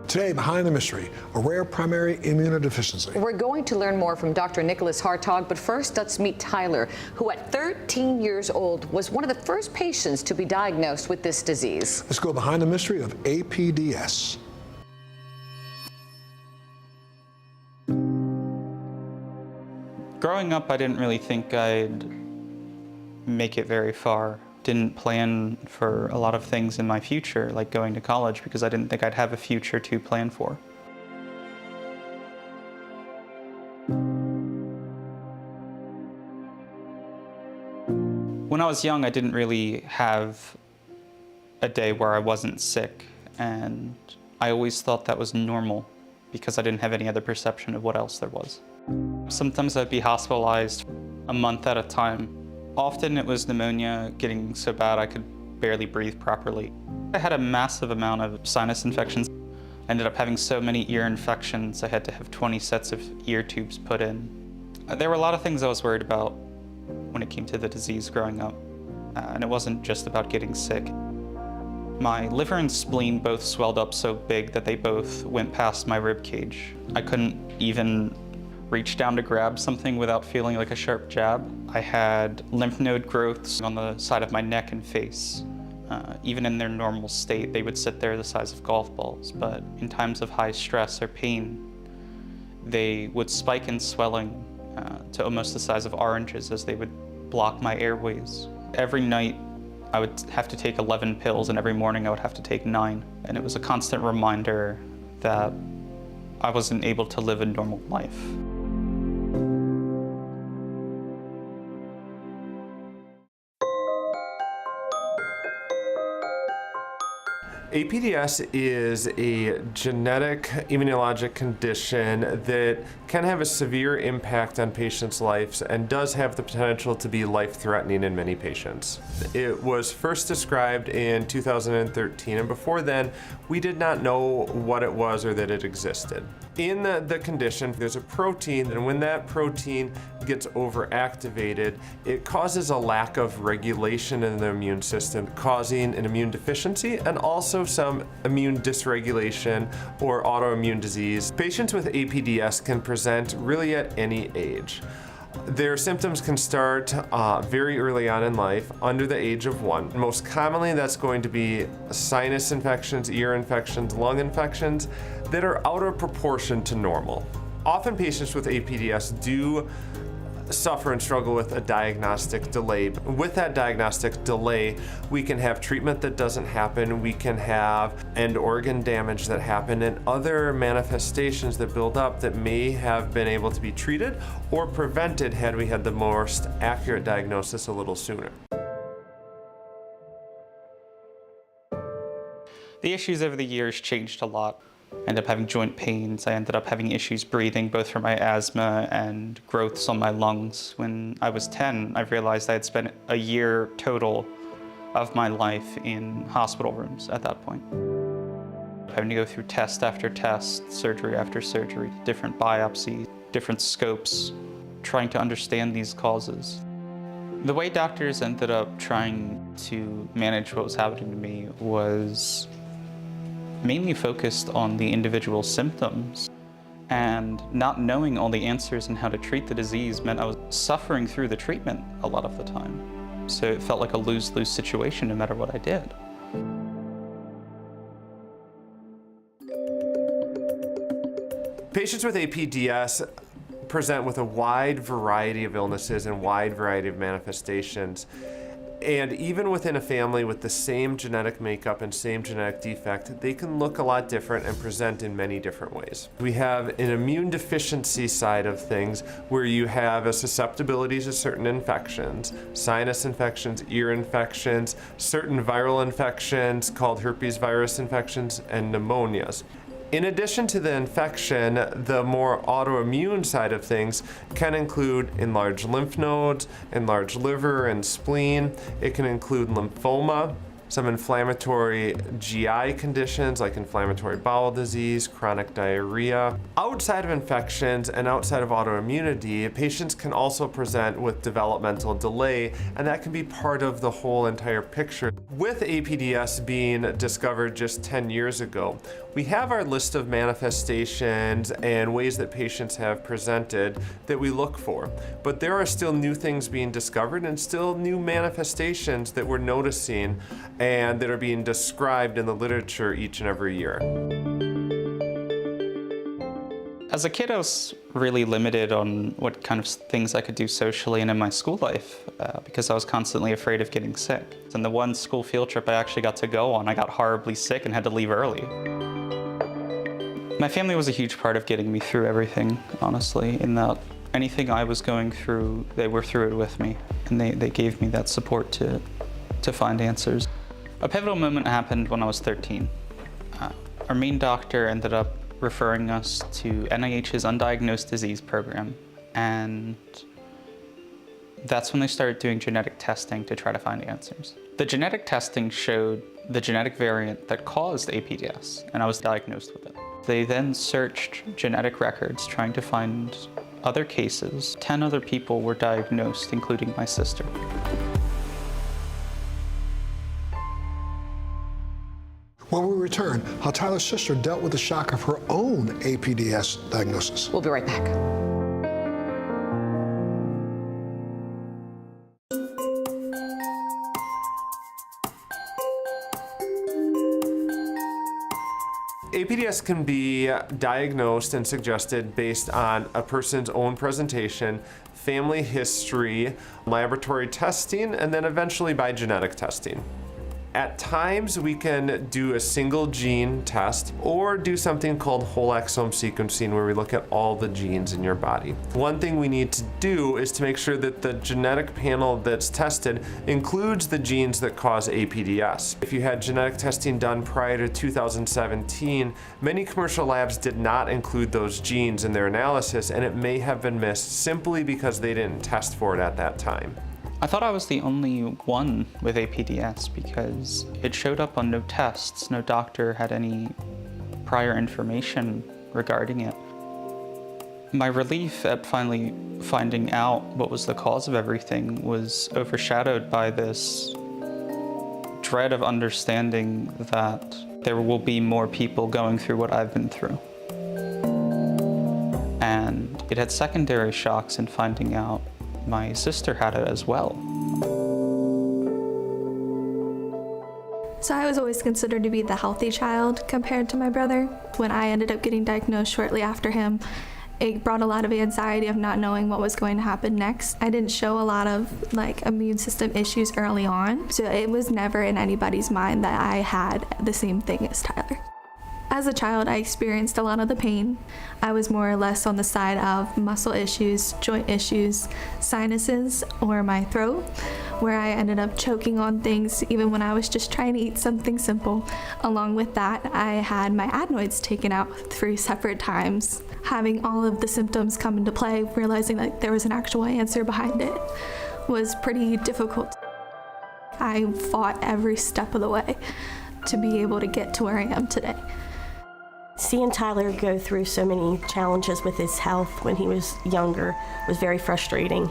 Today, Behind the Mystery, a rare primary immunodeficiency. We're going to learn more from Dr. Nicholas Hartog, but first let's meet Tyler, who at 13 years old was one of the first patients to be diagnosed with this disease. Let's go behind the mystery of APDS. Growing up, I didn't really think I'd make it very far. Didn't plan for a lot of things in my future, like going to college, because I didn't think I'd have a future to plan for. When I was young, I didn't really have a day where I wasn't sick, and I always thought that was normal because I didn't have any other perception of what else there was. Sometimes I'd be hospitalized a month at a time. Often it was pneumonia getting so bad I could barely breathe properly. I had a massive amount of sinus infections. I ended up having so many ear infections, I had to have 20 sets of ear tubes put in. There were a lot of things I was worried about when it came to the disease growing up, and it wasn't just about getting sick. My liver and spleen both swelled up so big that they both went past my rib cage. I couldn't even reach down to grab something without feeling like a sharp jab. I had lymph node growths on the side of my neck and face. Even in their normal state, they would sit there the size of golf balls, but in times of high stress or pain, they would spike in swelling to almost the size of oranges as they would block my airways. Every night, I would have to take 11 pills, and every morning I would have to take 9. And it was a constant reminder that I wasn't able to live a normal life. APDS is a genetic immunologic condition that can have a severe impact on patients' lives and does have the potential to be life-threatening in many patients. It was first described in 2013, and before then, we did not know what it was or that it existed. In the condition, there's a protein, and when that protein gets overactivated, it causes a lack of regulation in the immune system, causing an immune deficiency and also some immune dysregulation or autoimmune disease. Patients with APDS can present really at any age. Their symptoms can start very early on in life, under the age of 1. Most commonly, that's going to be sinus infections, ear infections, lung infections that are out of proportion to normal. Often patients with APDS do suffer and struggle with a diagnostic delay. With that diagnostic delay, we can have treatment that doesn't happen, we can have end organ damage that happen, and other manifestations that build up that may have been able to be treated or prevented had we had the most accurate diagnosis a little sooner. The issues over the years changed a lot. I ended up having joint pains. I ended up having issues breathing, both from my asthma and growths on my lungs. When I was 10, I realized I had spent a year total of my life in hospital rooms at that point. Having to go through test after test, surgery after surgery, different biopsies, different scopes, trying to understand these causes. The way doctors ended up trying to manage what was happening to me was mainly focused on the individual symptoms, and not knowing all the answers and how to treat the disease meant I was suffering through the treatment a lot of the time. So it felt like a lose-lose situation no matter what I did. Patients with APDS present with a wide variety of illnesses and wide variety of manifestations. And even within a family with the same genetic makeup and same genetic defect, they can look a lot different and present in many different ways. We have an immune deficiency side of things where you have a susceptibility to certain infections, sinus infections, ear infections, certain viral infections called herpes virus infections, and pneumonias. In addition to the infection, the more autoimmune side of things can include enlarged lymph nodes, enlarged liver and spleen. It can include lymphoma. some inflammatory GI conditions like inflammatory bowel disease, chronic diarrhea. Outside of infections and outside of autoimmunity, patients can also present with developmental delay, and that can be part of the whole entire picture. With APDS being discovered just 10 years ago, we have our list of manifestations and ways that patients have presented that we look for. But there are still new things being discovered and still new manifestations that we're noticing and that are being described in the literature each and every year. As a kid, I was really limited on what kind of things I could do socially and in my school life because I was constantly afraid of getting sick. And the one school field trip I actually got to go on, I got horribly sick and had to leave early. My family was a huge part of getting me through everything, honestly, in that anything I was going through, they were through it with me, and they gave me that support to find answers. A pivotal moment happened when I was 13. Our main doctor ended up referring us to NIH's Undiagnosed Disease Program, and that's when they started doing genetic testing to try to find answers. The genetic testing showed the genetic variant that caused APDS, and I was diagnosed with it. They then searched genetic records trying to find other cases. 10 other people were diagnosed, including my sister. When we return, how Tyler's sister dealt with the shock of her own APDS diagnosis. We'll be right back. APDS can be diagnosed and suggested based on a person's own presentation, family history, laboratory testing, and then eventually by genetic testing. At times, we can do a single gene test or do something called whole exome sequencing where we look at all the genes in your body. One thing we need to do is to make sure that the genetic panel that's tested includes the genes that cause APDS. If you had genetic testing done prior to 2017, many commercial labs did not include those genes in their analysis, and it may have been missed simply because they didn't test for it at that time. I thought I was the only one with APDS because it showed up on no tests. No doctor had any prior information regarding it. My relief at finally finding out what was the cause of everything was overshadowed by this dread of understanding that there will be more people going through what I've been through. And it had secondary shocks in finding out my sister had it as well. So I was always considered to be the healthy child compared to my brother. When I ended up getting diagnosed shortly after him, it brought a lot of anxiety of not knowing what was going to happen next. I didn't show a lot of immune system issues early on, so it was never in anybody's mind that I had the same thing as Tyler. As a child, I experienced a lot of the pain. I was more or less on the side of muscle issues, joint issues, sinuses, or my throat, where I ended up choking on things even when I was just trying to eat something simple. Along with that, I had my adenoids taken out 3 separate times. Having all of the symptoms come into play, realizing that there was an actual answer behind it, was pretty difficult. I fought every step of the way to be able to get to where I am today. Seeing Tyler go through so many challenges with his health when he was younger was very frustrating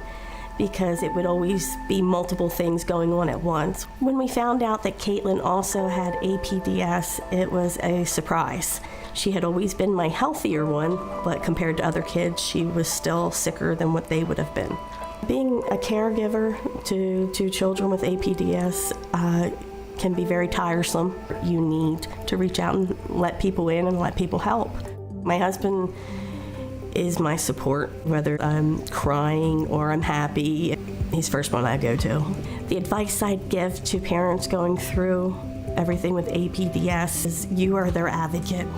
because it would always be multiple things going on at once. When we found out that Kaitlyn also had APDS, it was a surprise. She had always been my healthier one, but compared to other kids, she was still sicker than what they would have been. Being a caregiver to children with APDS can be very tiresome. You need to reach out and let people in and let people help. My husband is my support, whether I'm crying or I'm happy. He's the first one I go to. The advice I'd give to parents going through everything with APDS is you are their advocate.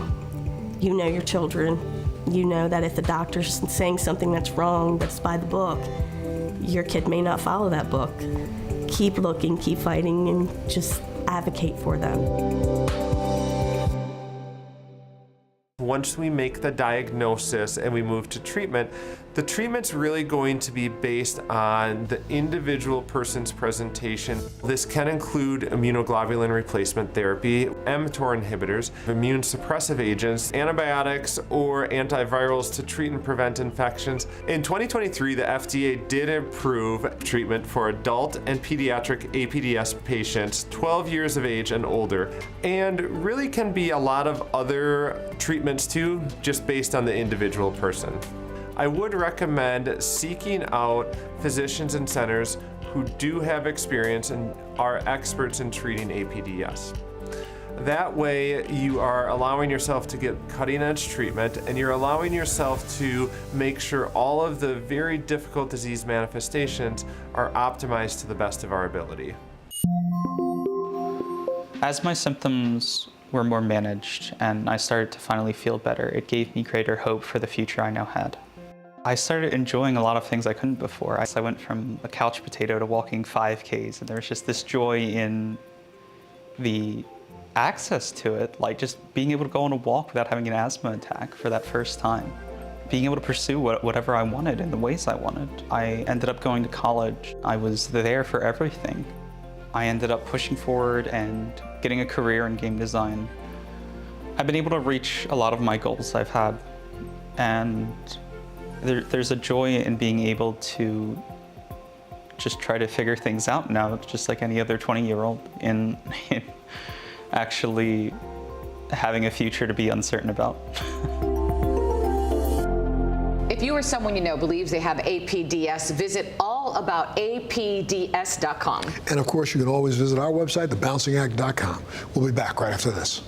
You know your children. You know that if the doctor's saying something that's wrong, that's by the book, your kid may not follow that book. Keep looking, keep fighting, and just advocate for them. Once we make the diagnosis and we move to treatment, The treatment's really going to be based on the individual person's presentation. This can include immunoglobulin replacement therapy, mTOR inhibitors, immune suppressive agents, antibiotics, or antivirals to treat and prevent infections. In 2023, the FDA did approve treatment for adult and pediatric APDS patients 12 years of age and older, and really can be a lot of other treatments too, just based on the individual person. I would recommend seeking out physicians and centers who do have experience and are experts in treating APDS. That way you are allowing yourself to get cutting-edge treatment, and you're allowing yourself to make sure all of the very difficult disease manifestations are optimized to the best of our ability. As my symptoms were more managed and I started to finally feel better, it gave me greater hope for the future I now had. I started enjoying a lot of things I couldn't before. I went from a couch potato to walking 5Ks, and there was just this joy in the access to it, like just being able to go on a walk without having an asthma attack for that first time. Being able to pursue whatever I wanted in the ways I wanted. I ended up going to college. I was there for everything. I ended up pushing forward and getting a career in game design. I've been able to reach a lot of my goals I've had, and there's a joy in being able to just try to figure things out now, just like any other 20-year-old, in actually having a future to be uncertain about. If you or someone you know believes they have APDS, visit allaboutapds.com. And of course, you can always visit our website, thebouncingAct.com. We'll be back right after this.